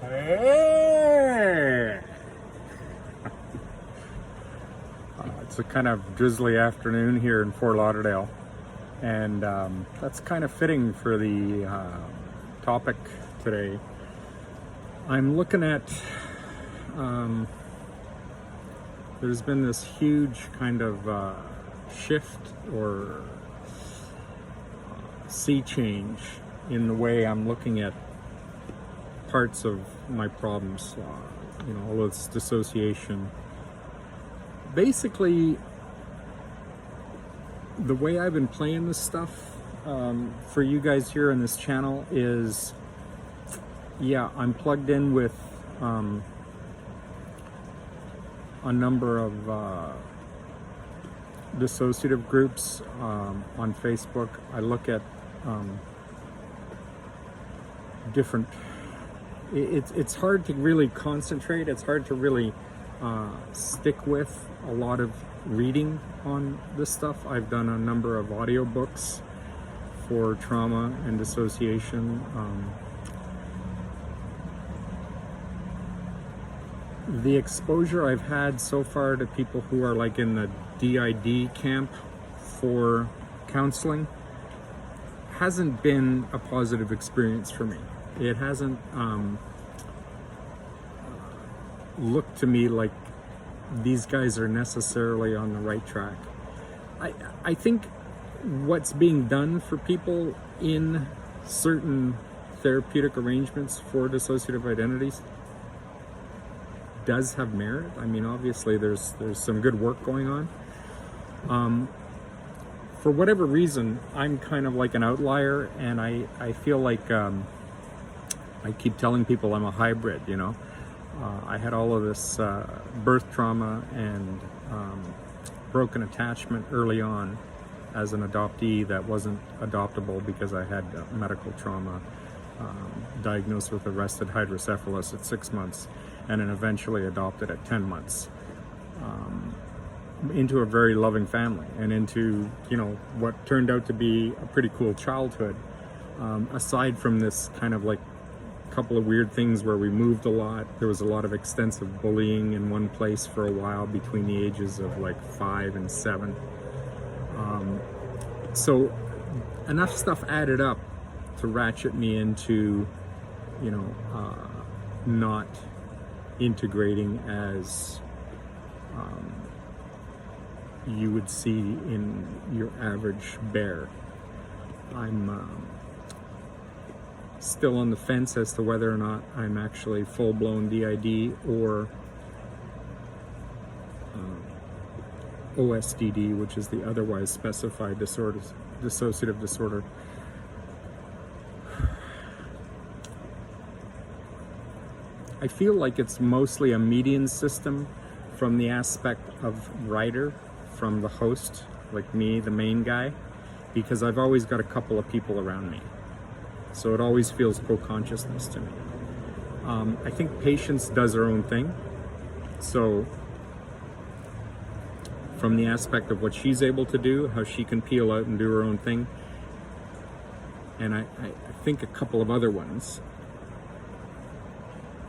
Hey! It's a kind of drizzly afternoon here in Fort Lauderdale, and that's kind of fitting for the topic today. I'm looking at, there's been this huge kind of shift or sea change in the way I'm looking at parts of my problems, all this dissociation. Basically, the way I've been playing this stuff for you guys here on this channel is, I'm plugged in with a number of dissociative groups on Facebook. I look at different, it's hard to really concentrate, it's hard to really stick with a lot of reading on this stuff. I've done a number of audiobooks for trauma and dissociation. The exposure I've had so far to people who are like in the DID camp for counseling hasn't been a positive experience for me. It hasn't looked to me like these guys are necessarily on the right track. I think what's being done for people in certain therapeutic arrangements for dissociative identities does have merit. I mean, obviously there's some good work going on. For whatever reason, I'm kind of like an outlier, and I feel like I keep telling people I'm a hybrid, I had all of this birth trauma and broken attachment early on as an adoptee that wasn't adoptable because I had medical trauma, diagnosed with arrested hydrocephalus at 6 months, and then eventually adopted at 10 months into a very loving family and into what turned out to be a pretty cool childhood, aside from this kind of like couple of weird things where we moved a lot. There was a lot of extensive bullying in one place for a while between the ages of like 5 and 7. So enough stuff added up to ratchet me into, not integrating as you would see in your average bear. I'm still on the fence as to whether or not I'm actually full-blown DID or OSDD, which is the otherwise specified dissociative disorder. I feel like it's mostly a median system from the aspect of Ryder, from the host, like me, the main guy, because I've always got a couple of people around me. So it always feels co-consciousness to me. I think Patience does her own thing. So from the aspect of what she's able to do, how she can peel out and do her own thing, and I think a couple of other ones,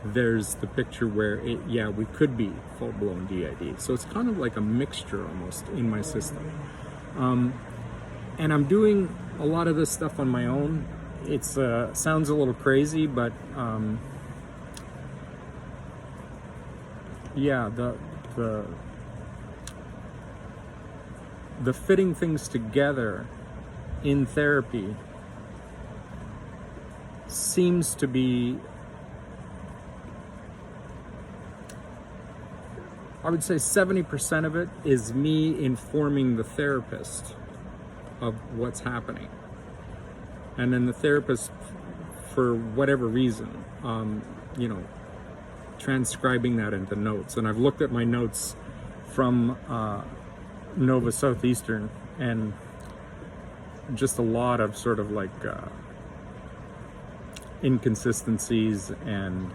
there's the picture where we could be full-blown DID. So it's kind of like a mixture almost in my system. And I'm doing a lot of this stuff on my own. It's sounds a little crazy, but the fitting things together in therapy seems to be, I would say 70% of it is me informing the therapist of what's happening. And then the therapist, for whatever reason, transcribing that into notes. And I've looked at my notes from Nova Southeastern, and just a lot of sort of like inconsistencies, and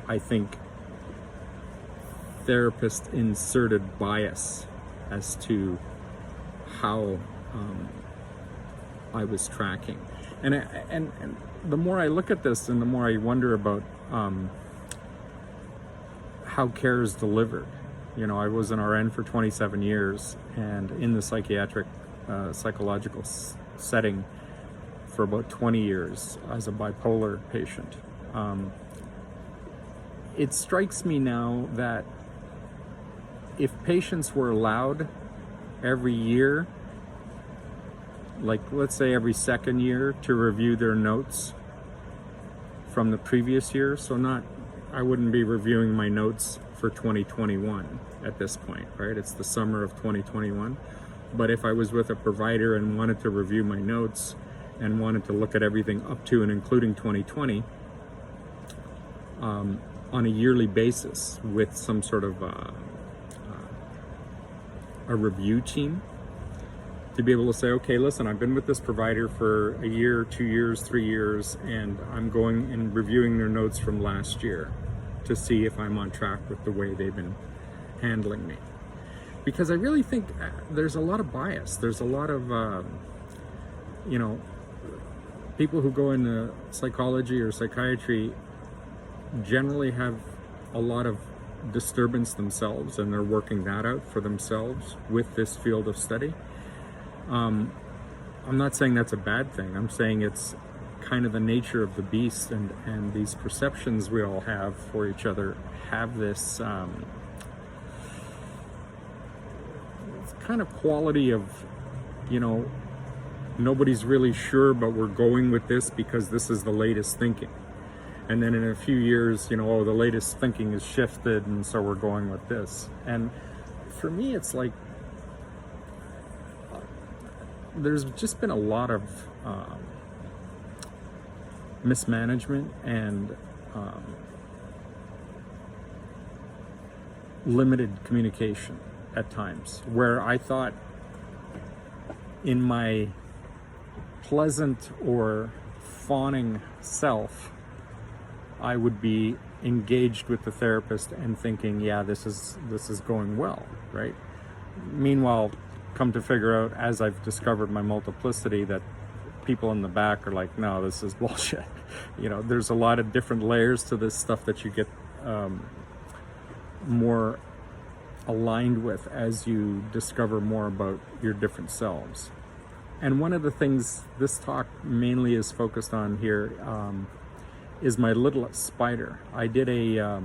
I think therapist inserted bias as to how I was tracking. And the more I look at this and the more I wonder about how care is delivered. You know, I was an RN for 27 years and in the psychiatric psychological setting for about 20 years as a bipolar patient. It strikes me now that if patients were allowed every year, like let's say every second year, to review their notes from the previous year, so I wouldn't be reviewing my notes for 2021 at this point, right? It's the summer of 2021. But if I was with a provider and wanted to review my notes and wanted to look at everything up to and including 2020 on a yearly basis with some sort of a review team, to be able to say, okay, listen, I've been with this provider for a year, 2 years, 3 years, and I'm going and reviewing their notes from last year to see if I'm on track with the way they've been handling me. Because I really think there's a lot of bias. There's a lot of, you know, people who go into psychology or psychiatry generally have a lot of disturbance themselves, and they're working that out for themselves with this field of study. I'm not saying that's a bad thing. I'm saying it's kind of the nature of the beast, and these perceptions we all have for each other have this kind of quality of, you know, nobody's really sure, but we're going with this because this is the latest thinking. And then in a few years, you know, oh, the latest thinking is shifted, and so we're going with this. And for me, it's like, there's just been a lot of mismanagement and limited communication at times, where I thought in my pleasant or fawning self, I would be engaged with the therapist and thinking, yeah, this is going well, right? Meanwhile, come to figure out, as I've discovered my multiplicity, that people in the back are like, no, this is bullshit. You know, there's a lot of different layers to this stuff that you get more aligned with as you discover more about your different selves. And one of the things this talk mainly is focused on here is my Littlest SPYDER. I did a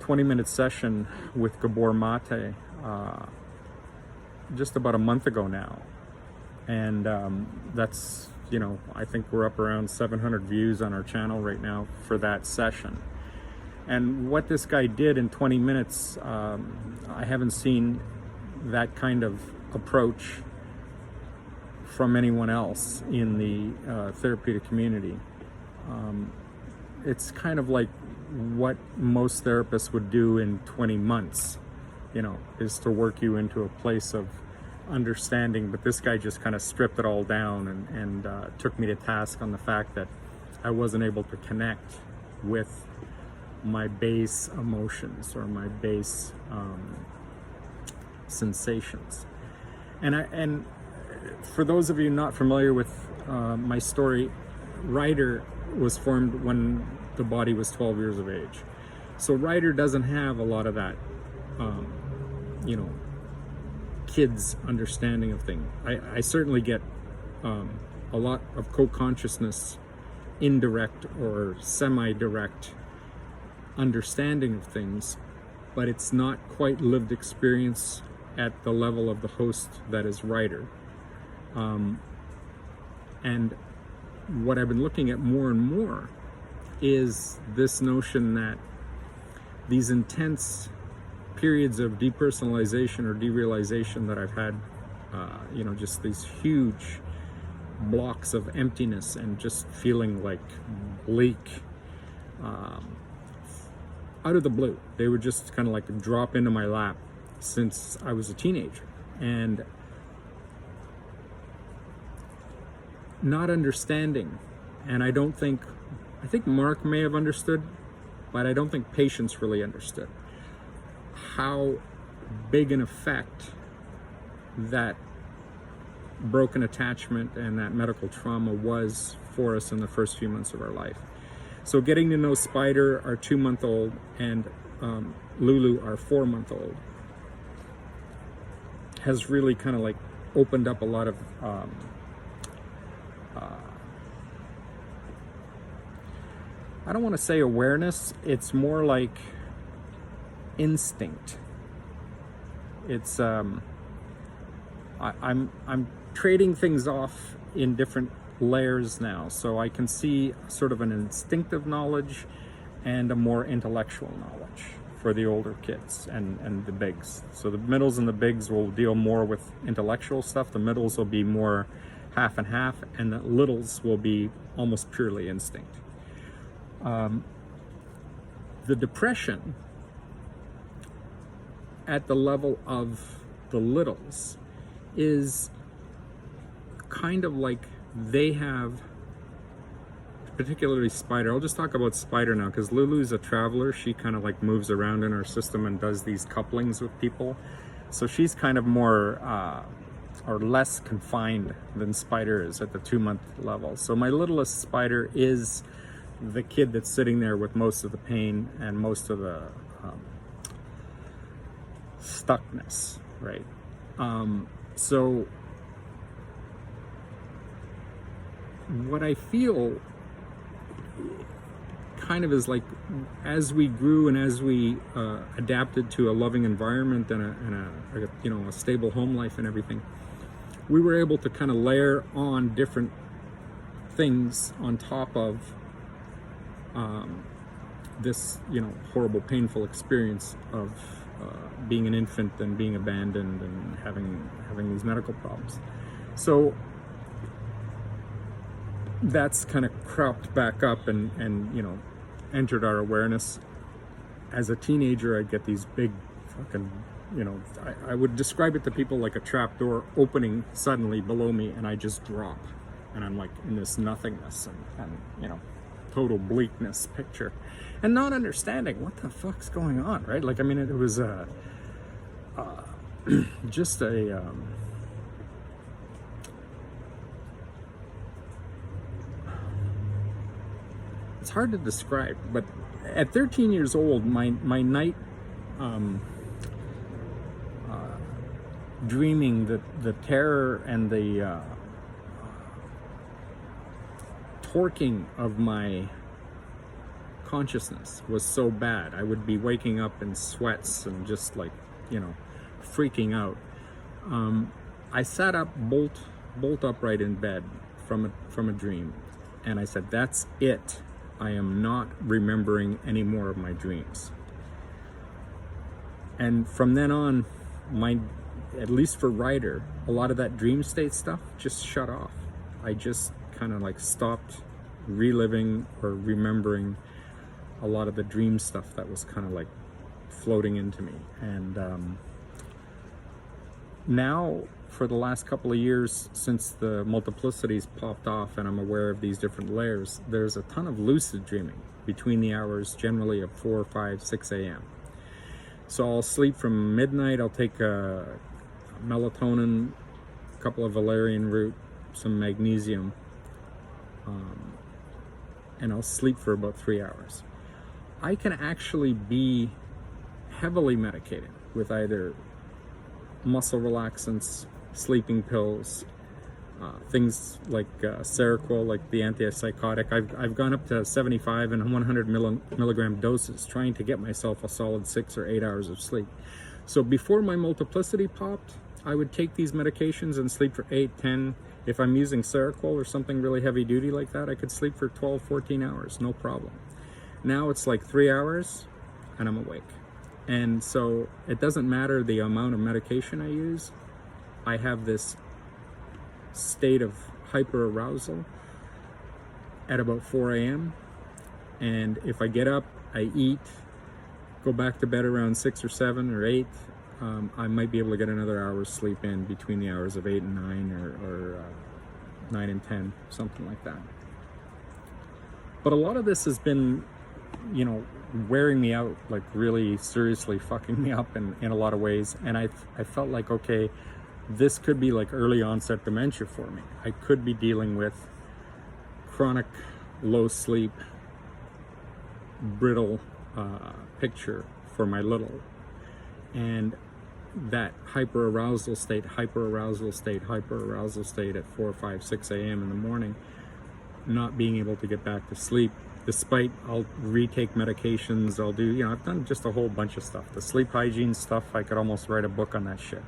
20-minute session with Gabor Maté just about a month ago now, and that's, you know, I think we're up around 700 views on our channel right now for that session. And what this guy did in 20 minutes, I haven't seen that kind of approach from anyone else in the therapeutic community. It's kind of like what most therapists would do in 20 months, you know, is to work you into a place of understanding. But this guy just kind of stripped it all down and took me to task on the fact that I wasn't able to connect with my base emotions or my base sensations. And for those of you not familiar with my story, Ryder was formed when the body was 12 years of age. So Ryder doesn't have a lot of that, you know, kids' understanding of things. I certainly get a lot of co-consciousness, indirect or semi-direct understanding of things, but it's not quite lived experience at the level of the host that is Ryder. And what I've been looking at more and more is this notion that these intense periods of depersonalization or derealization that I've had, you know, just these huge blocks of emptiness and just feeling like bleak, out of the blue. They would just kind of like drop into my lap since I was a teenager. And not understanding, and I think Mark may have understood, but I don't think patients really understood how big an effect that broken attachment and that medical trauma was for us in the first few months of our life. So getting to know SPYDER, our 2-month-old, and Lulu, our 4-month-old, has really kind of like opened up a lot of I don't want to say awareness, it's more like instinct. It's I'm trading things off in different layers now, so I can see sort of an instinctive knowledge and a more intellectual knowledge for the older kids and the bigs. So the middles and the bigs will deal more with intellectual stuff. The middles will be more half and half, and the littles will be almost purely instinct. The depression at the level of the littles is kind of like they have, particularly SPYDER. I'll just talk about SPYDER now because Lulu's a traveler. She kind of like moves around in our system and does these couplings with people. So she's kind of more or less confined than SPYDER is at the 2-month level. So my littlest SPYDER is the kid that's sitting there with most of the pain and most of the stuckness, right? So what I feel kind of is like, as we grew and as we adapted to a loving environment and a you know, a stable home life and everything, we were able to kind of layer on different things on top of this, you know, horrible, painful experience of being an infant and being abandoned and having these medical problems. So that's kind of cropped back up and you know, entered our awareness. As a teenager, I'd get these big fucking, you know, I would describe it to people like a trap door opening suddenly below me, and I just drop, and I'm like in this nothingness and you know, total bleakness picture, and not understanding what the fuck's going on, right? Like, I mean, it was just a it's hard to describe, but at 13 years old, my night dreaming, the terror and the torquing of my consciousness was so bad. I would be waking up in sweats and just like, you know, freaking out. I sat up bolt upright in bed from a dream, and I said, that's it. I am not remembering any more of my dreams. And from then on, at least for Ryder, a lot of that dream state stuff just shut off. I just kind of like stopped reliving or remembering a lot of the dream stuff that was kind of like floating into me. And now, for the last couple of years, since the multiplicities popped off and I'm aware of these different layers, there's a ton of lucid dreaming between the hours generally of 4, 5, 6 a.m. So I'll sleep from midnight. I'll take melatonin, a couple of valerian root, some magnesium, and I'll sleep for about 3 hours. I can actually be heavily medicated with either muscle relaxants, sleeping pills, things like Seroquel, like the antipsychotic. I've gone up to 75 and 100 milligram doses trying to get myself a solid 6 or 8 hours of sleep. So before my multiplicity popped, I would take these medications and sleep for 8, 10. If I'm using Seroquel or something really heavy duty like that, I could sleep for 12, 14 hours, no problem. Now it's like 3 hours and I'm awake. And so it doesn't matter the amount of medication I use. I have this state of hyperarousal at about 4 a.m. And if I get up, I eat, go back to bed around 6 or 7 or 8, I might be able to get another hour's sleep in between the hours of 8 and 9 or 9 and 10, something like that. But a lot of this has been, you know, wearing me out, like really seriously fucking me up in a lot of ways. And I felt like, okay, this could be like early onset dementia for me. I could be dealing with chronic low sleep, brittle picture for my little, and that hyperarousal state at 4, 5, 6 a.m. in the morning, not being able to get back to sleep, despite I'll retake medications, I'll do, you know, I've done just a whole bunch of stuff. The sleep hygiene stuff, I could almost write a book on that shit.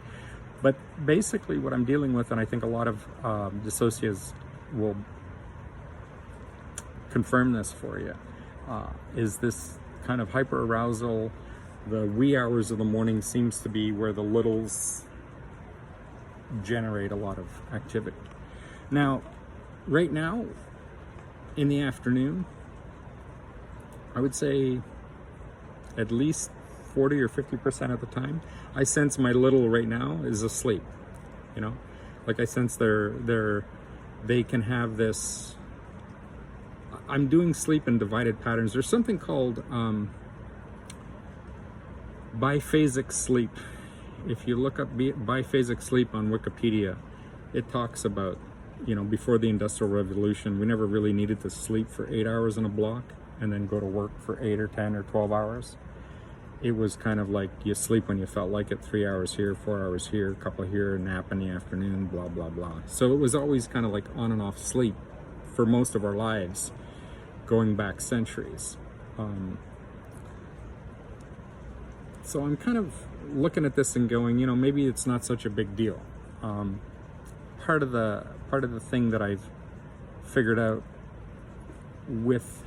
But basically what I'm dealing with, and I think a lot of dissocias will confirm this for you, is this kind of hyperarousal. The wee hours of the morning seems to be where the littles generate a lot of activity. Now, right now, in the afternoon, I would say at least 40 or 50% of the time, I sense my little right now is asleep. You know, like I sense they can have this. I'm doing sleep in divided patterns. There's something called biphasic sleep. If you look up biphasic sleep on Wikipedia, it talks about, you know, before the Industrial Revolution, we never really needed to sleep for 8 hours in a block and then go to work for 8 or 10 or 12 hours. It was kind of like you sleep when you felt like it, 3 hours here, 4 hours here, a couple here, a nap in the afternoon, blah, blah, blah. So it was always kind of like on and off sleep for most of our lives, going back centuries. So I'm kind of looking at this and going, you know, maybe it's not such a big deal. Part of the thing that I've figured out with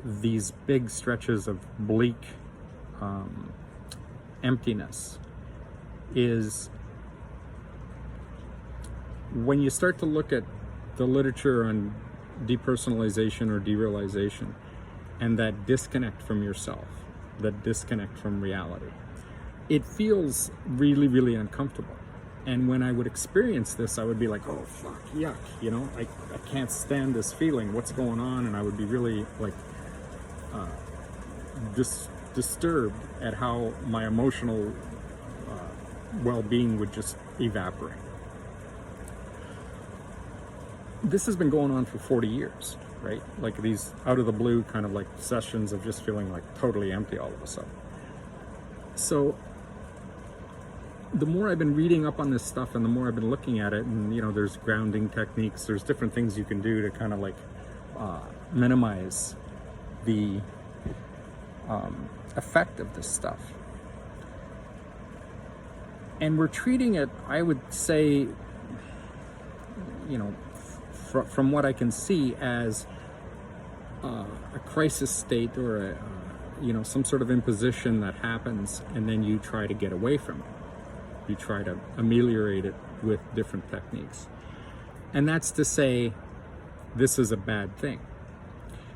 these big stretches of bleak emptiness is when you start to look at the literature on depersonalization or derealization and that disconnect from yourself, that disconnect from reality, it feels really, really uncomfortable. And when I would experience this, I would be like, oh fuck, yuck, you know, I can't stand this feeling, what's going on? And I would be really like disturbed at how my emotional well-being would just evaporate. This has been going on for 40 years, right? Like these out of the blue kind of like sessions of just feeling like totally empty all of a sudden. So the more I've been reading up on this stuff and the more I've been looking at it, and you know, there's grounding techniques, there's different things you can do to kind of like minimize the effect of this stuff. And we're treating it, I would say, you know, from what I can see, as a crisis state or you know, some sort of imposition that happens, and then you try to get away from it. You try to ameliorate it with different techniques. And that's to say, this is a bad thing.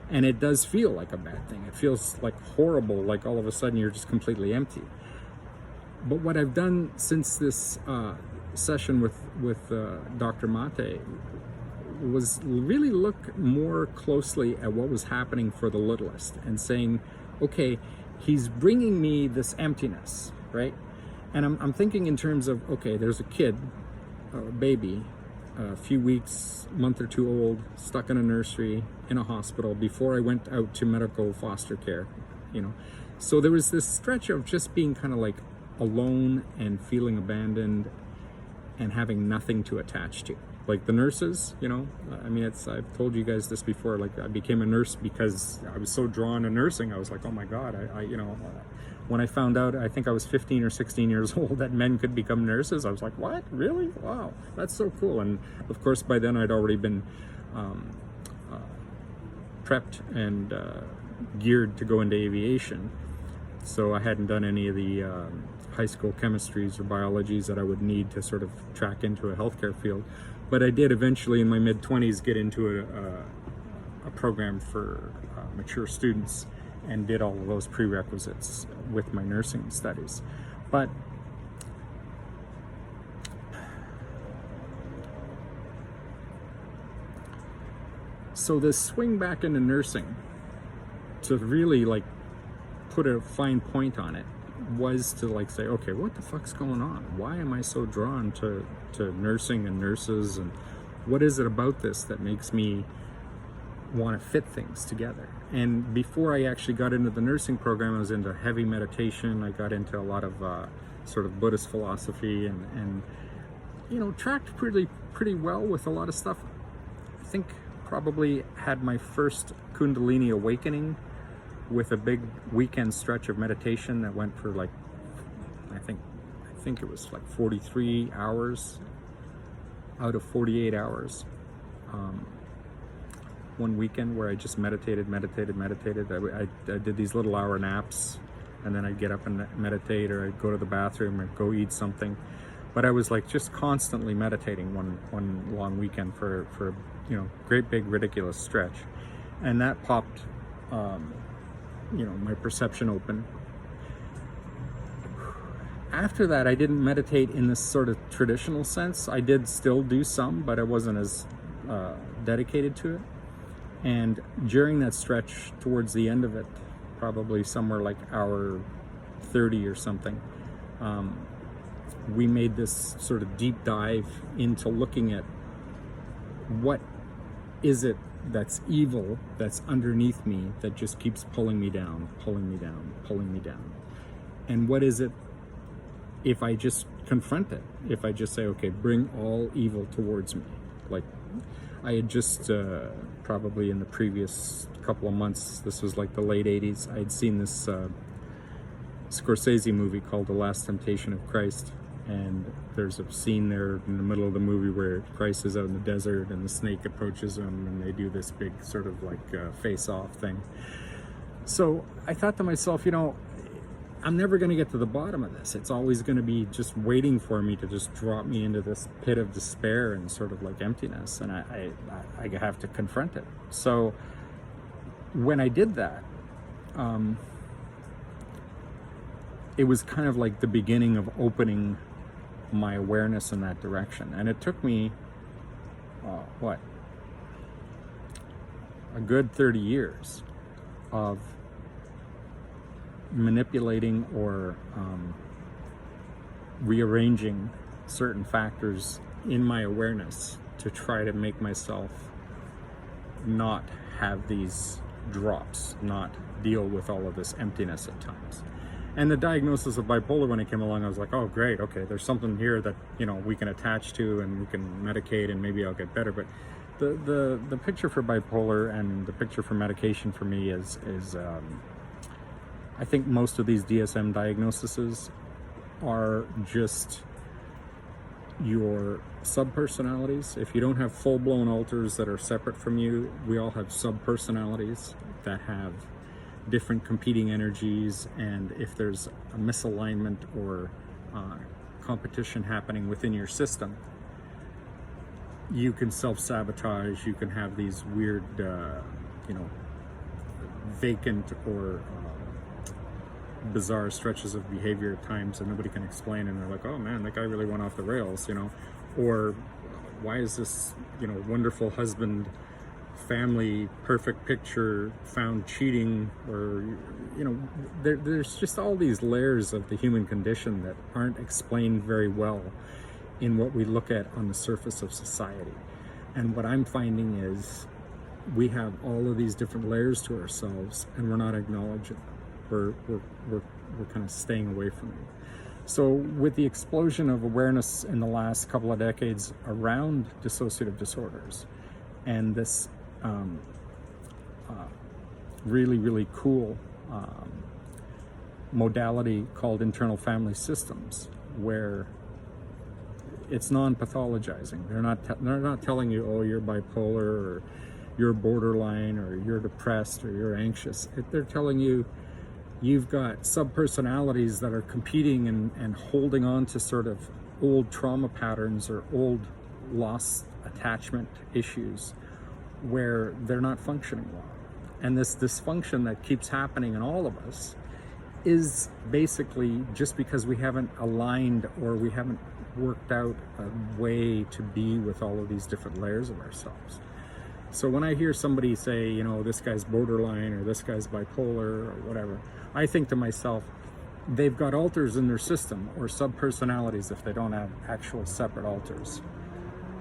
And it does feel like a bad thing. It feels like horrible, like all of a sudden you're just completely empty. But what I've done since this session with Dr. Maté was really look more closely at what was happening for the littlest and saying, okay, he's bringing me this emptiness, right? And I'm thinking in terms of, okay, there's a kid, a baby, a few weeks, month or two old, stuck in a nursery, in a hospital, before I went out to medical foster care, you know. So there was this stretch of just being kind of like alone and feeling abandoned and having nothing to attach to. Like the nurses, you know, I mean, I've told you guys this before, like I became a nurse because I was so drawn to nursing. I was like, oh my God, I you know, when I found out, I think I was 15 or 16 years old, that men could become nurses, I was like, what, really? Wow, that's so cool. And of course, by then I'd already been prepped and geared to go into aviation. So I hadn't done any of the high school chemistries or biologies that I would need to sort of track into a healthcare field. But I did eventually in my mid-20s get into a program for mature students and did all of those prerequisites with my nursing studies. But so this swing back into nursing, to really like put a fine point on it, was to like say, okay, what the fuck's going on? Why am I so drawn to nursing and nurses, and what is it about this that makes me want to fit things together. And before I actually got into the nursing program, I was into heavy meditation. I got into a lot of sort of Buddhist philosophy, and you know, tracked pretty well with a lot of stuff. I think probably had my first Kundalini awakening with a big weekend stretch of meditation that went for like, I think it was like 43 hours out of 48 hours. One weekend where I just meditated. I did these little hour naps, and then I'd get up and meditate, or I'd go to the bathroom or go eat something. But I was like just constantly meditating one long weekend for you know, great big ridiculous stretch, and that popped you know, my perception open. After that, I didn't meditate in this sort of traditional sense. I did still do some, but I wasn't as dedicated to it. And during that stretch, towards the end of it, probably somewhere like hour 30 or something, we made this sort of deep dive into looking at what is it that's evil, that's underneath me, that just keeps pulling me down. And what is it if I just confront it? If I just say, okay, bring all evil towards me. Like, I had just, probably in the previous couple of months, this was like the late 80s, I had seen this Scorsese movie called The Last Temptation of Christ. And there's a scene there in the middle of the movie where Christ is out in the desert and the snake approaches him, and they do this big sort of like face-off thing. So I thought to myself, you know, I'm never going to get to the bottom of this. It's always going to be just waiting for me to just drop me into this pit of despair and sort of like emptiness, and I have to confront it. So when I did that, it was kind of like the beginning of opening my awareness in that direction. And it took me, a good 30 years of manipulating or rearranging certain factors in my awareness to try to make myself not have these drops, not deal with all of this emptiness at times. And the diagnosis of bipolar, when it came along, I was like, oh great, okay, there's something here that, you know, we can attach to and we can medicate and maybe I'll get better. But the picture for bipolar and the picture for medication for me is I think most of these DSM diagnoses are just your subpersonalities. If you don't have full-blown alters that are separate from you, we all have subpersonalities that have different competing energies, and if there's a misalignment or competition happening within your system, you can self-sabotage, you can have these weird, you know, vacant or bizarre stretches of behavior at times that nobody can explain, and they're like, oh man, that guy really went off the rails, you know, or why is this, you know, wonderful husband, family, perfect picture found cheating, or, you know, there's just all these layers of the human condition that aren't explained very well in what we look at on the surface of society. And what I'm finding is we have all of these different layers to ourselves, and we're not acknowledging them. We're kind of staying away from them. So with the explosion of awareness in the last couple of decades around dissociative disorders, and this really cool modality called internal family systems, where it's non-pathologizing. They're not telling you, oh, you're bipolar, or you're borderline, or you're depressed, or you're anxious. They're telling you you've got subpersonalities that are competing and holding on to sort of old trauma patterns or old lost attachment issues where they're not functioning well. And this dysfunction that keeps happening in all of us is basically just because we haven't aligned, or we haven't worked out a way to be with all of these different layers of ourselves. So when I hear somebody say, you know, this guy's borderline, or this guy's bipolar, or whatever, I think to myself, they've got alters in their system, or subpersonalities if they don't have actual separate alters.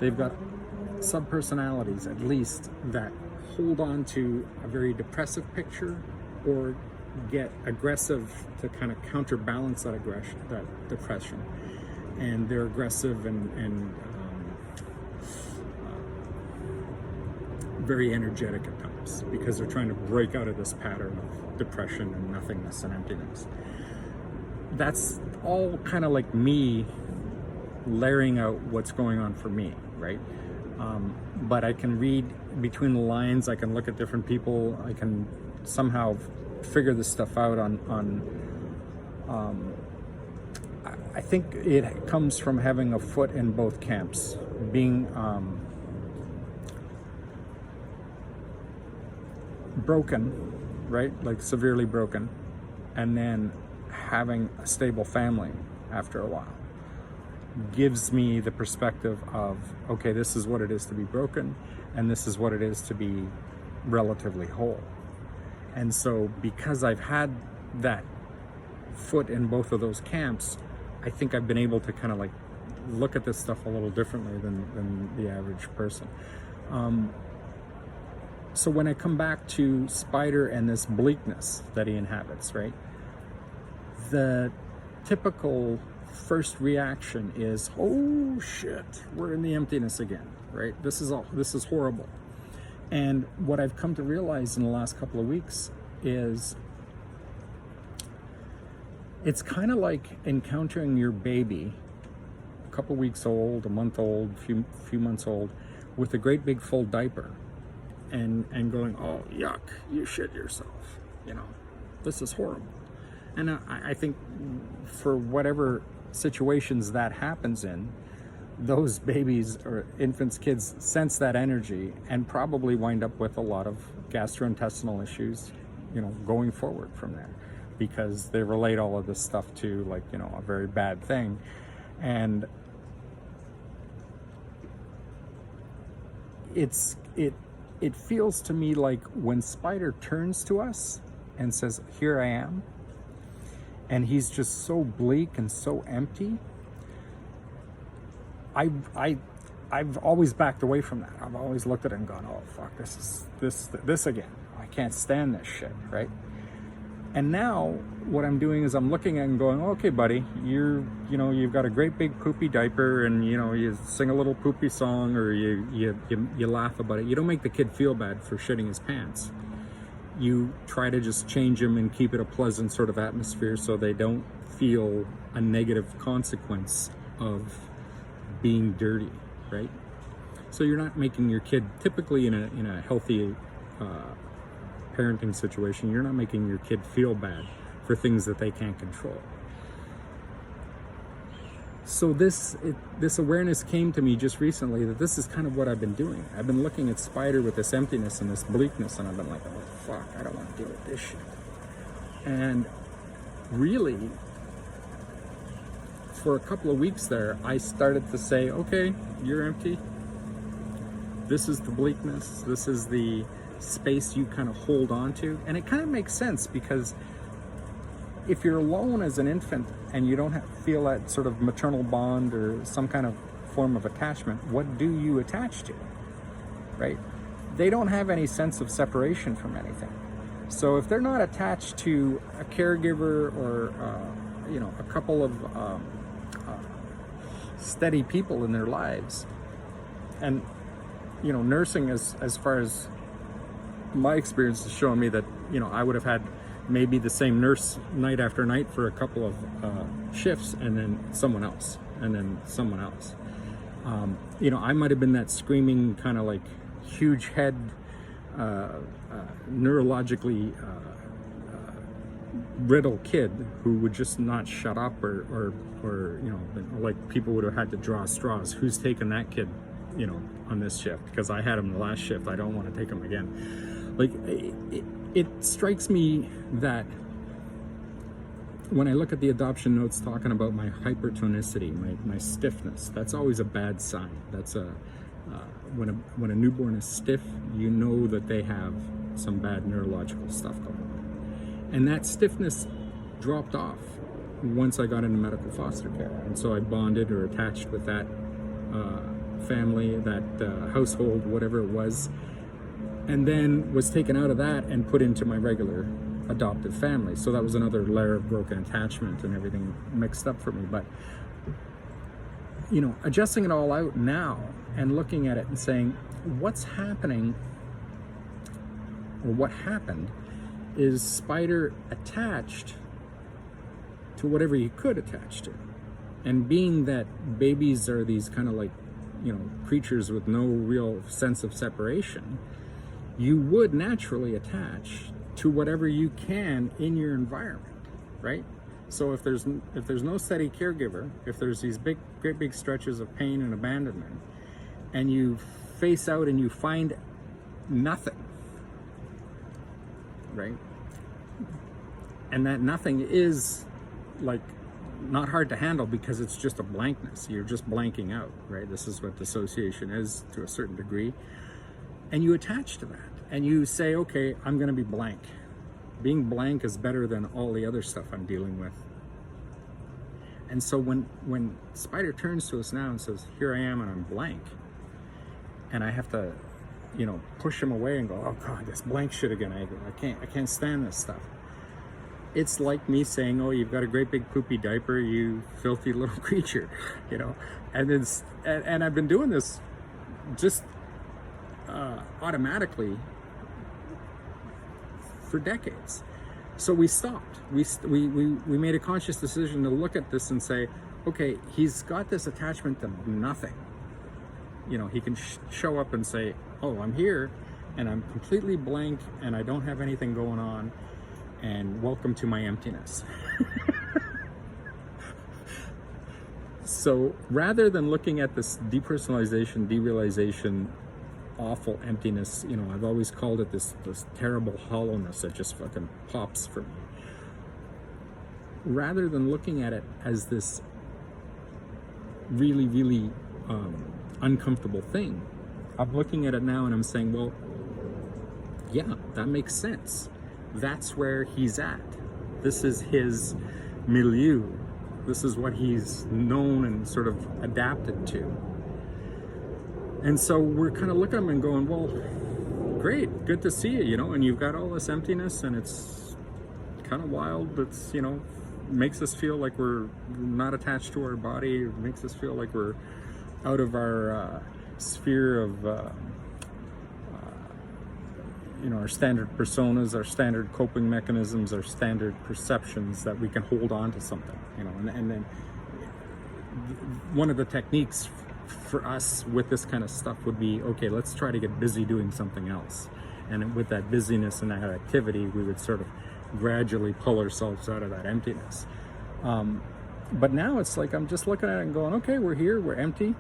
They've got subpersonalities, at least, that hold on to a very depressive picture or get aggressive to kind of counterbalance that aggression, that depression. And they're aggressive and very energetic at times because they're trying to break out of this pattern of depression and nothingness and emptiness. That's all kind of like me layering out what's going on for me, right? But I can read between the lines, I can look at different people, I can somehow figure this stuff out I think it comes from having a foot in both camps, being broken, right? Like severely broken, and then having a stable family after a while gives me the perspective of, okay, this is what it is to be broken, and this is what it is to be relatively whole. And so because I've had that foot in both of those camps, I think I've been able to kind of like look at this stuff a little differently than the average person. So when I come back to SPYDER and this bleakness that he inhabits, right? The typical first reaction is, oh shit, we're in the emptiness again, right? This is horrible. And what I've come to realize in the last couple of weeks is it's kind of like encountering your baby, a couple weeks old, a month old, few months old, with a great big full diaper and going, oh yuck, you shit yourself, you know, this is horrible. And I think for whatever situations that happens in, those babies or infants, kids sense that energy and probably wind up with a lot of gastrointestinal issues, you know, going forward from there, because they relate all of this stuff to, like, you know, a very bad thing. And it feels to me like when SPYDER turns to us and says, here I am, and he's just so bleak and so empty, I've always backed away from that. I've always looked at it and gone, oh fuck, this again. I can't stand this shit, right? And now what I'm doing is I'm looking at it and going, okay, buddy, you've got a great big poopy diaper, and you know, you sing a little poopy song, or you laugh about it. You don't make the kid feel bad for shitting his pants. You try to just change them and keep it a pleasant sort of atmosphere so they don't feel a negative consequence of being dirty, right? So you're not making your kid, typically in a healthy parenting situation, you're not making your kid feel bad for things that they can't control. So this awareness came to me just recently that this is kind of what I've been doing. I've been looking at SPYDER with this emptiness and this bleakness, and I've been like, oh fuck, I don't want to deal with this shit. And really, for a couple of weeks there, I started to say, okay, you're empty. This is the bleakness. This is the space you kind of hold on to. And it kind of makes sense, because if you're alone as an infant and you don't feel that sort of maternal bond or some kind of form of attachment, what do you attach to, right? They don't have any sense of separation from anything. So if they're not attached to a caregiver or a couple of steady people in their lives, and nursing, as far as my experience is showing me, that I would have had maybe the same nurse night after night for a couple of shifts, and then someone else, and then someone else. I might have been that screaming kind of like huge head, neurologically brittle kid who would just not shut up, or like people would have had to draw straws. Who's taking that kid, on this shift? Because I had him the last shift. I don't want to take him again. Like, it strikes me that when I look at the adoption notes talking about my hypertonicity, my stiffness, that's always a bad sign. That's when a newborn is stiff, you know that they have some bad neurological stuff going on. And that stiffness dropped off once I got into medical foster care. And so I bonded or attached with that family, that household, whatever it was. and then was taken out of that and put into my regular adoptive family. So that was another layer of broken attachment and everything mixed up for me. But, you know, adjusting it all out now and looking at it and saying, what's happening, or what happened, is SPYDER attached to whatever you could attach to. And being that babies are these kind of like, you know, creatures with no real sense of separation, you would naturally attach to whatever you can in your environment, right? So if there's no steady caregiver, if there's these great big stretches of pain and abandonment, and you face out and you find nothing, right? And that nothing is like not hard to handle because it's just a blankness. You're just blanking out, right? This is what dissociation is to a certain degree. And you attach to that and you say, okay, I'm going to be blank. Being blank is better than all the other stuff I'm dealing with. And so when SPYDER turns to us now and says, here I am and I'm blank, and I have to, you know, push him away and go, oh God, this blank shit again. I can't stand this stuff. It's like me saying, oh, you've got a great big poopy diaper, you filthy little creature, you know. And I've been doing this just automatically for decades. So we stopped. We made a conscious decision to look at this and say, okay, he's got this attachment to nothing. You know, he can show up and say, oh, I'm here and I'm completely blank and I don't have anything going on, and welcome to my emptiness. So rather than looking at this depersonalization, derealization, awful emptiness, you know, I've always called it this terrible hollowness that just fucking pops for me. Rather than looking at it as this really, really uncomfortable thing, I'm looking at it now and I'm saying, well, yeah, that makes sense. That's where he's at. This is his milieu. This is what he's known and sort of adapted to. And so we're kind of looking at him and going, well, great, good to see you, you know, and you've got all this emptiness and it's kind of wild. It's, you know, makes us feel like we're not attached to our body. It makes us feel like we're out of our sphere of, you know, our standard personas, our standard coping mechanisms, our standard perceptions that we can hold on to something, you know, and then one of the techniques for us with this kind of stuff would be, okay, let's try to get busy doing something else. And with that busyness and that activity, we would sort of gradually pull ourselves out of that emptiness. But now it's like, I'm just looking at it and going, okay, we're here, we're empty.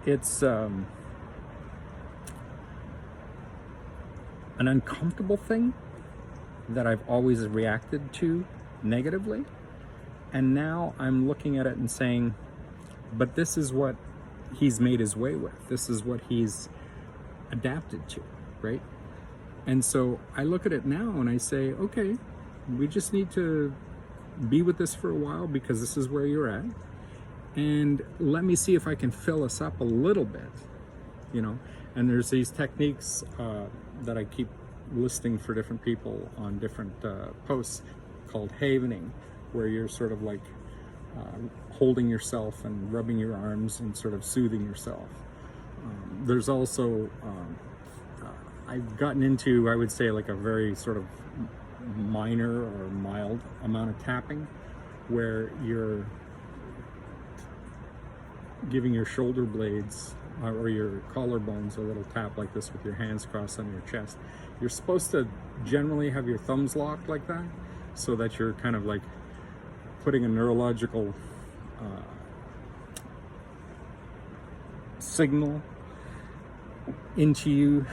It's an uncomfortable thing that I've always reacted to negatively. And now I'm looking at it and saying, but this is what he's made his way with. This is what he's adapted to, right? And so I look at it now and I say, okay, we just need to be with this for a while because this is where you're at. And let me see if I can fill us up a little bit, you know? And there's these techniques that I keep listing for different people on different posts called havening, where you're sort of like holding yourself and rubbing your arms and sort of soothing yourself. There's also, I've gotten into, I would say, like a very sort of minor or mild amount of tapping, where you're giving your shoulder blades or your collarbones a little tap like this with your hands crossed on your chest. You're supposed to generally have your thumbs locked like that, so that you're kind of like putting a neurological signal into you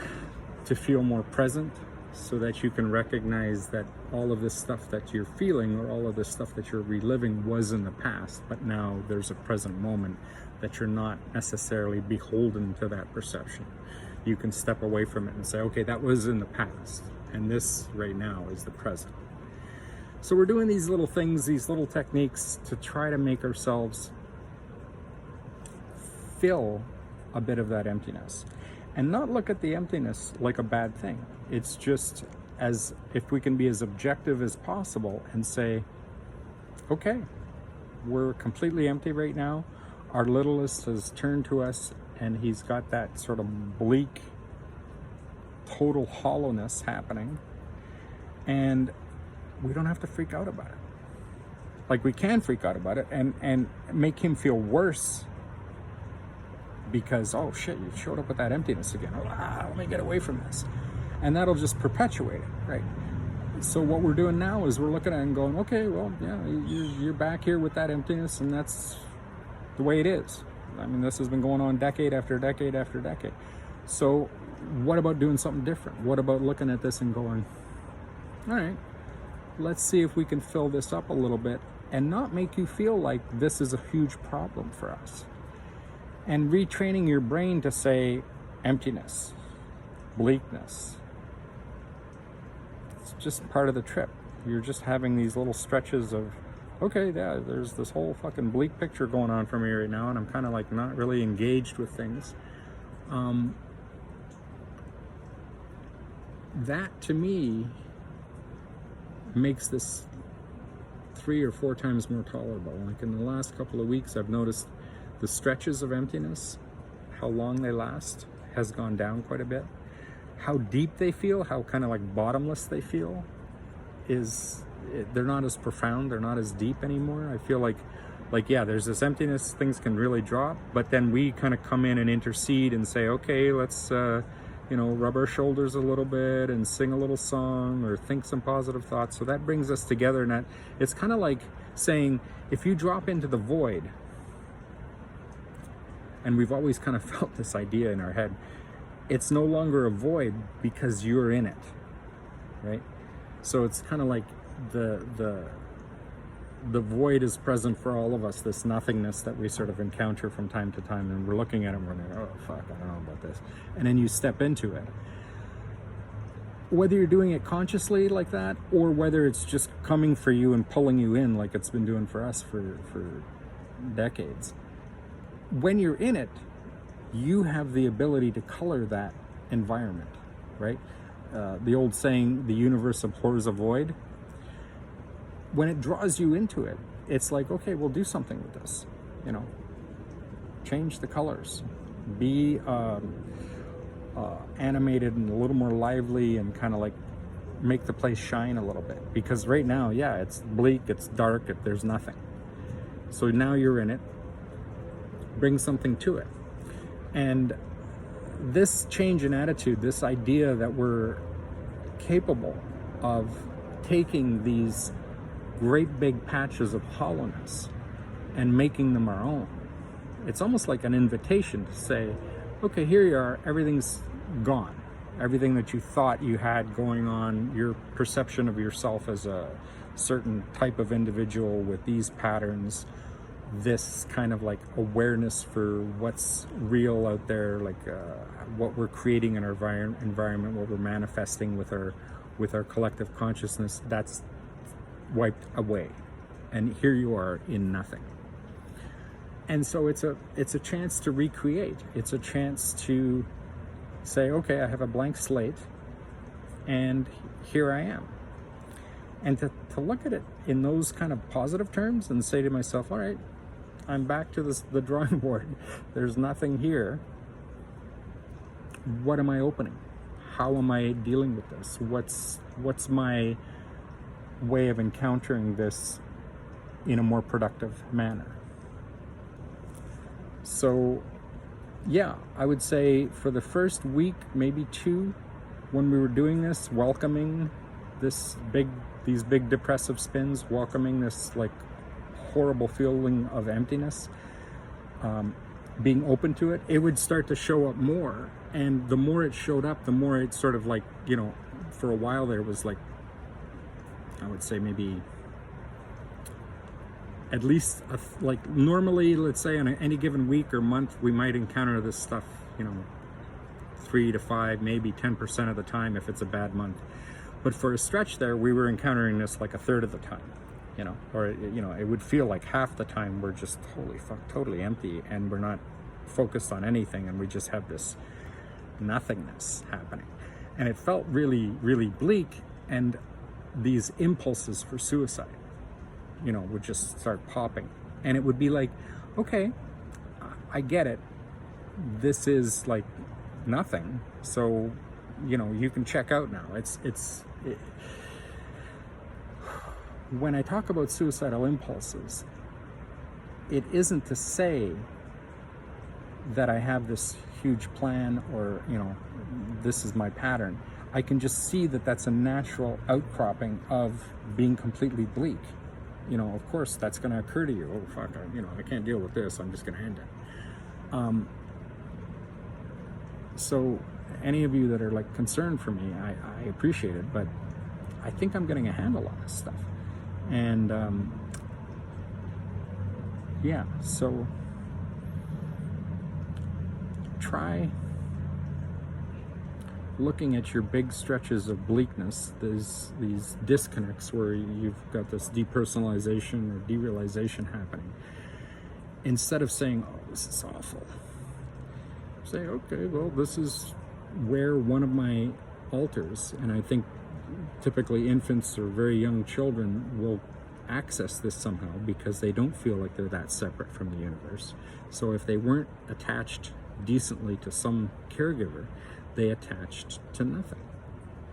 to feel more present, so that you can recognize that all of this stuff that you're feeling or all of this stuff that you're reliving was in the past, but now there's a present moment that you're not necessarily beholden to that perception. You can step away from it and say, okay, that was in the past, and this right now is the present. So we're doing these little things, these little techniques to try to make ourselves fill a bit of that emptiness. and not look at the emptiness like a bad thing. It's just, as if we can be as objective as possible and say, okay, we're completely empty right now. Our littlest has turned to us, and he's got that sort of bleak, total hollowness happening, and we don't have to freak out about it. Like, we can freak out about it and make him feel worse because, oh shit, you showed up with that emptiness again. Let me get away from this. And that'll just perpetuate it, right? So what we're doing now is we're looking at it and going, okay, well, yeah, you're back here with that emptiness, and that's the way it is. I mean, this has been going on decade after decade after decade. So what about doing something different? What about looking at this and going, all right, let's see if we can fill this up a little bit and not make you feel like this is a huge problem for us. And retraining your brain to say emptiness, bleakness. It's just part of the trip. You're just having these little stretches of, okay, yeah, there's this whole fucking bleak picture going on for me right now, and I'm kind of like not really engaged with things. That to me makes this 3 or 4 times more tolerable. Like in the last couple of weeks, I've noticed the stretches of emptiness, how long they last, has gone down quite a bit. How deep they feel, how kind of like bottomless they feel, they're not as profound, they're not as deep anymore. I feel like yeah, there's this emptiness, things can really drop, but then we kind of come in and intercede and say, okay, let's rub our shoulders a little bit and sing a little song or think some positive thoughts. So that brings us together, and it's kind of like saying, if you drop into the void, and we've always kind of felt this idea in our head, it's no longer a void because you're in it, right? So it's kind of like the void is present for all of us, this nothingness that we sort of encounter from time to time, and we're looking at it and we're like, oh fuck, I don't know about this. And then you step into it. Whether you're doing it consciously like that, or whether it's just coming for you and pulling you in like it's been doing for us for decades, when you're in it, you have the ability to color that environment, right? The old saying, the universe abhors a void. When it draws you into it, it's like, okay, we'll do something with this, change the colors, be animated and a little more lively, and kind of like make the place shine a little bit. Because right now, yeah, it's bleak, it's dark, there's nothing. So now you're in it, bring something to it. And this change in attitude, this idea that we're capable of taking these great big patches of hollowness and making them our own, it's almost like an invitation to say, okay, here you are, everything's gone. Everything that you thought you had going on, your perception of yourself as a certain type of individual with these patterns, this kind of like awareness for what's real out there, like what we're creating in our environment, what we're manifesting with our collective consciousness, that's wiped away, and here you are in nothing. And so it's a chance to recreate. It's a chance to say, okay, I have a blank slate, and here I am. And to look at it in those kind of positive terms and say to myself, all right, I'm back to the drawing board. There's nothing here. What am I opening? How am I dealing with this? What's my way of encountering this in a more productive manner? So yeah, I would say for the first week, maybe 2, when we were doing this, welcoming these big depressive spins, welcoming this like horrible feeling of emptiness, being open to it, it would start to show up more. And the more it showed up, the more it sort of like, for a while there was like, I would say maybe at least like normally, let's say on any given week or month, we might encounter this stuff, 3 to 5, maybe 10% of the time if it's a bad month. But for a stretch there, we were encountering this like a third of the time, or it would feel like half the time we're just holy fuck, totally empty, and we're not focused on anything, and we just have this nothingness happening. And it felt really, really bleak. And these impulses for suicide, would just start popping. And it would be like, okay, I get it. This is like nothing. So, you can check out now. When I talk about suicidal impulses, it isn't to say that I have this huge plan or, this is my pattern. I can just see that that's a natural outcropping of being completely bleak. Of course, that's going to occur to you. Oh, fuck, I can't deal with this. I'm just going to end it. So any of you that are like concerned for me, I appreciate it, but I think I'm getting a handle on this stuff. And yeah, so try looking at your big stretches of bleakness, these disconnects where you've got this depersonalization or derealization happening. Instead of saying, oh, this is awful, say, okay, well, this is where one of my alters, and I think typically infants or very young children will access this somehow because they don't feel like they're that separate from the universe. So if they weren't attached decently to some caregiver, they attached to nothing,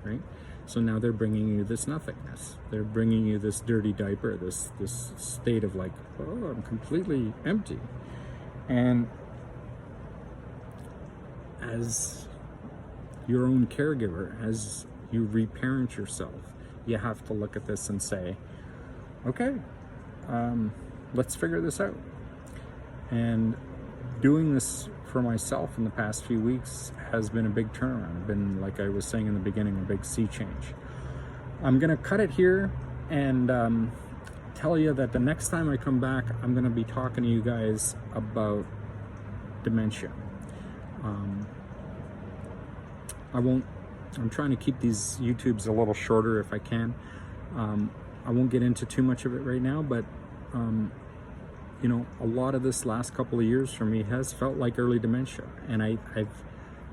right? So now they're bringing you this nothingness. They're bringing you this dirty diaper, this state of like, oh, I'm completely empty. And as your own caregiver, as you reparent yourself, you have to look at this and say, okay, let's figure this out. And doing this for myself in the past few weeks has been a big turnaround. Been, like I was saying in the beginning, a big sea change. I'm gonna cut it here and tell you that the next time I come back, I'm gonna be talking to you guys about dementia. I'm trying to keep these YouTubes a little shorter if I can. I won't get into too much of it right now, but a lot of this last couple of years for me has felt like early dementia, and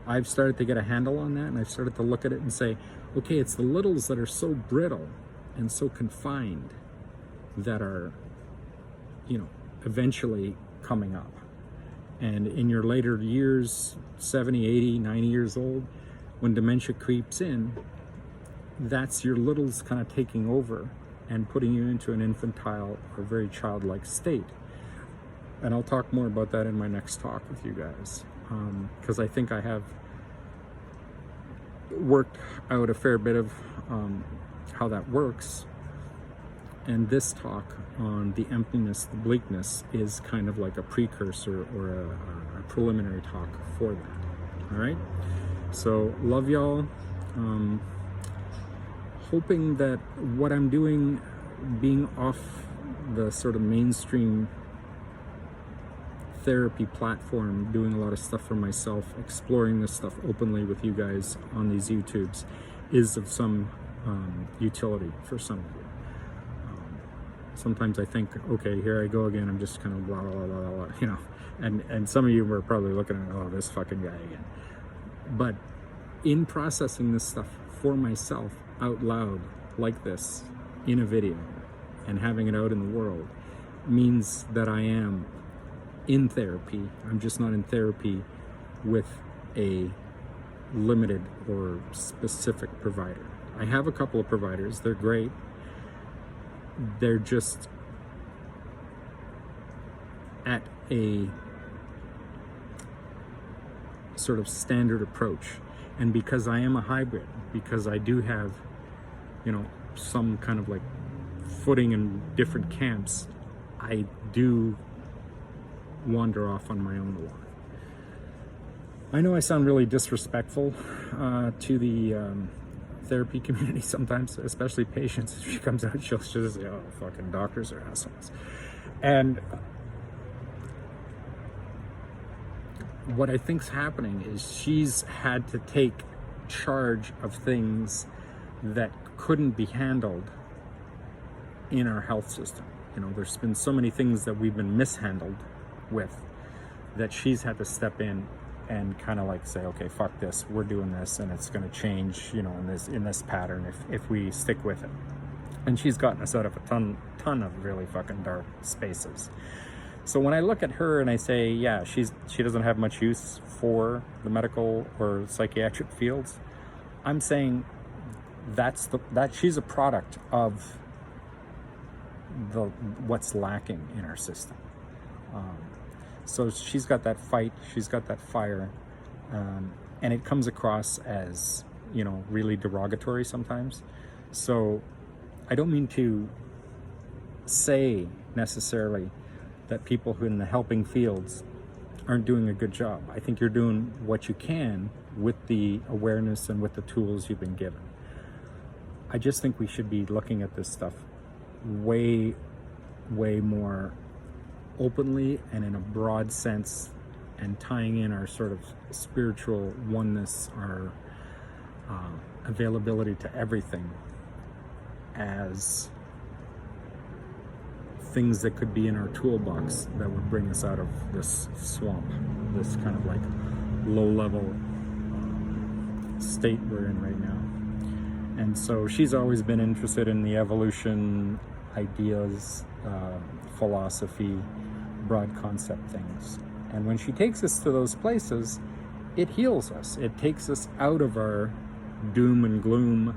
I've started to get a handle on that, and I've started to look at it and say, okay, it's the littles that are so brittle and so confined that are, eventually coming up. And in your later years, 70, 80, 90 years old, when dementia creeps in, that's your littles kind of taking over and putting you into an infantile or very childlike state. And I'll talk more about that in my next talk with you guys, because I think I have worked out a fair bit of how that works. And this talk on the emptiness, the bleakness, is kind of like a precursor or a preliminary talk for that. All right? So, love y'all. Hoping that what I'm doing, being off the sort of mainstream therapy platform, doing a lot of stuff for myself, exploring this stuff openly with you guys on these YouTubes, is of some utility for some of you. Sometimes I think, okay, here I go again, I'm just kind of blah, blah, blah, blah, and some of you were probably looking at, oh, this fucking guy again. But in processing this stuff for myself out loud like this in a video and having it out in the world means that I am in therapy. I'm just not in therapy with a limited or specific provider. I have a couple of providers, they're great. They're just at a sort of standard approach. And because I am a hybrid, because I do have, some kind of like footing in different camps, I do wander off on my own a lot. I know I sound really disrespectful to the therapy community sometimes, especially patients. If she comes out, she'll just say, oh, fucking doctors are assholes. And what I think's happening is she's had to take charge of things that couldn't be handled in our health system. There's been so many things that we've been mishandled with that she's had to step in and kind of like say, okay, fuck this, we're doing this, and it's going to change, you know, in this pattern if we stick with it. And she's gotten us out of a ton of really fucking dark spaces. So when I look at her and I say, yeah, she doesn't have much use for the medical or psychiatric fields, I'm saying that she's a product of what's lacking in our system. So she's got that fight, she's got that fire, and it comes across as, you know, really derogatory sometimes. So I don't mean to say necessarily that people who in the helping fields aren't doing a good job. I think you're doing what you can with the awareness and with the tools you've been given. I just think we should be looking at this stuff way more openly and in a broad sense, and tying in our sort of spiritual oneness, our availability to everything, as things that could be in our toolbox that would bring us out of this swamp, this kind of like low-level state we're in right now. And so she's always been interested in the evolution ideas, philosophy, broad concept things. And when she takes us to those places, it heals us. It takes us out of our doom and gloom.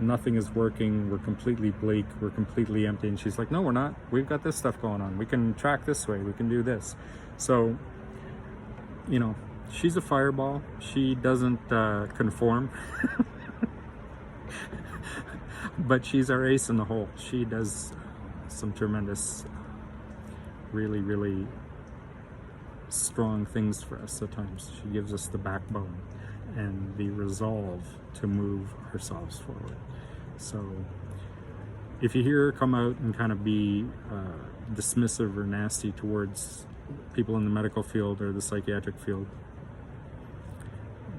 Nothing is working, we're completely bleak, we're completely empty. And she's like, no, we're not. We've got this stuff going on. We can track this way, we can do this. So, you know, she's a fireball. She doesn't conform. But she's our ace in the hole. She does some tremendous, really strong things for us at times. She gives us the backbone and the resolve to move ourselves forward. So if you hear her come out and kind of be dismissive or nasty towards people in the medical field or the psychiatric field,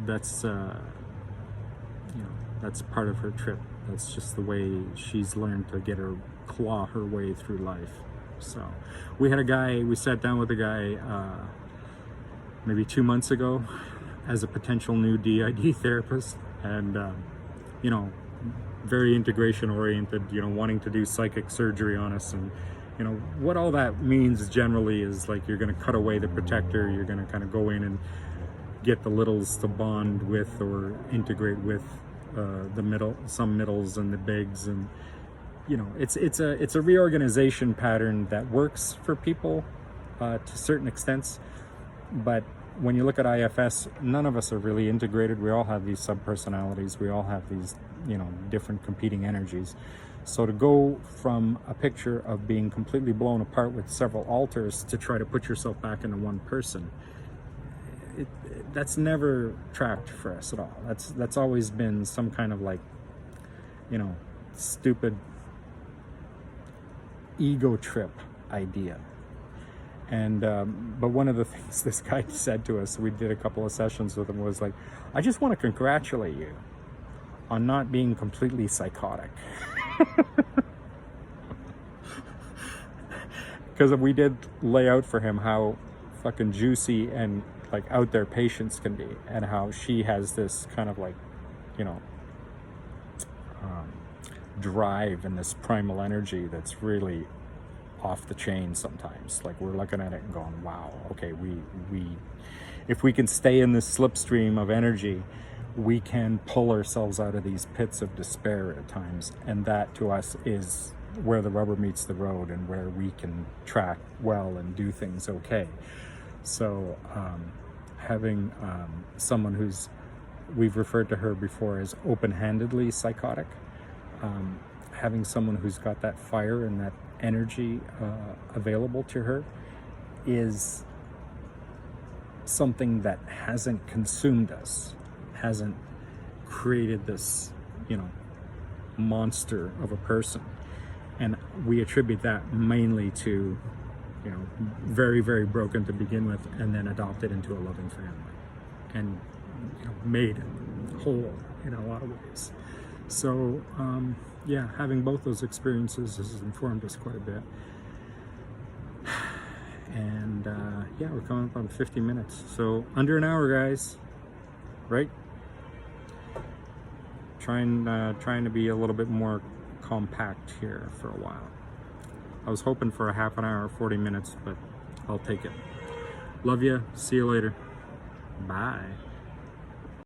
that's you know, that's part of her trip. That's just the way she's learned to claw her way through life. So we sat down with a guy maybe 2 months ago as a potential new DID therapist, and you know, very integration oriented, you know, wanting to do psychic surgery on us. And you know what all that means generally is like you're going to cut away the protector, you're going to kind of go in and get the littles to bond with or integrate with some middles and the bigs. And you know, it's a reorganization pattern that works for people to certain extents. But when you look at IFS, none of us are really integrated. We all have these subpersonalities. We all have these, you know, different competing energies. So to go from a picture of being completely blown apart with several alters to try to put yourself back into one person, that's never tracked for us at all. That's always been some kind of like, you know, stupid ego trip idea. And but one of the things this guy said to us, we did a couple of sessions with him, was like, I just want to congratulate you on not being completely psychotic. Because we did lay out for him how fucking juicy and like out there patience can be, and how she has this kind of like, you know, drive and this primal energy that's really off the chain sometimes. Like we're looking at it and going, wow, okay, we if we can stay in this slipstream of energy, we can pull ourselves out of these pits of despair at times. And that to us is where the rubber meets the road and where we can track well and do things okay. So having someone we've referred to her before as open-handedly psychotic, having someone who's got that fire and that energy available to her is something that hasn't consumed us, hasn't created this, you know, monster of a person. And we attribute that mainly to, you know, very broken to begin with, and then adopted into a loving family and, you know, made whole in a lot of ways. So yeah, having both those experiences has informed us quite a bit. And yeah, we're coming up on 50 minutes. So under an hour, guys, right? Trying to be a little bit more compact here for a while. I was hoping for a half an hour, 40 minutes, but I'll take it. Love you. See you later. Bye.